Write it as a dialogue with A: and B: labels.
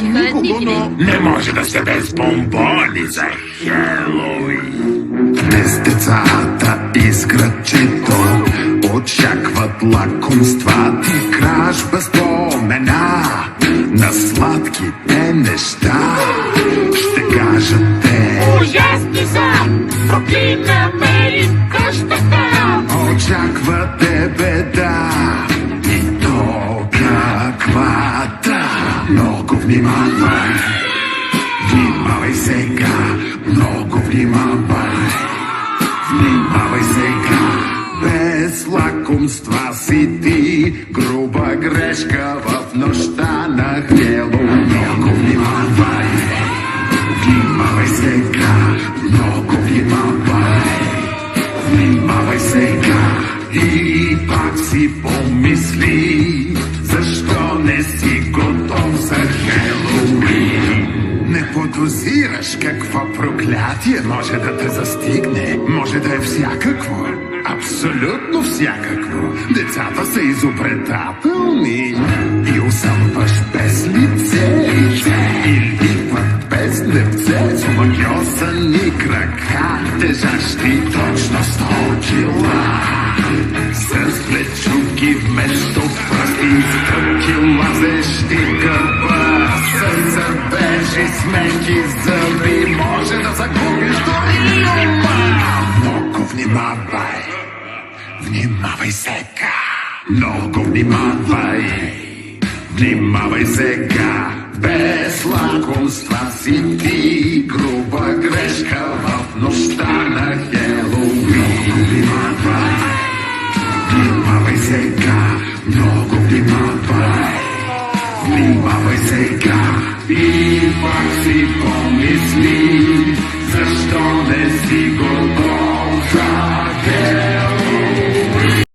A: бачив нікого, но
B: Не може да сте без бомбони за Хеллоуин.
C: Днес децата изград чето очакват лакомства и кражба спомена на сладките неща. Ще кажат те,
B: Ужасни са, проклинаме и къщата.
C: очаквате беда и то каквата. Много внимавай, внимавай сега, много внимавай. Внимавай сега, без лакомства си ти, груба грешка в нощта на Хелоуин. Много внимавай, внимавай сега, много внимавай. Внимавай сега и пак си помисли, защо не си готов за Хелоуин. Не подозираш какво проклятие може да те застигне. Може да е всякакво. Абсолютно всякакво. Децата са изобретателни и усъмваш без лице. Или пък без лепце, с омагьосани крака, тежащи точно 100 кила. С плечуки вместо пръсти, стъпки лазещи гърба. С зърбежи, смеки зъби, може да загубиш дори ума. Много внимавай, внимавай сега. Много внимавай, внимавай сега. Без лакомства си ти, груба грешка в нощта на Хелоуин. Много внимавай, внимавай сега, много внимавай. Внимавай сега и пак си помисли, защо не си готов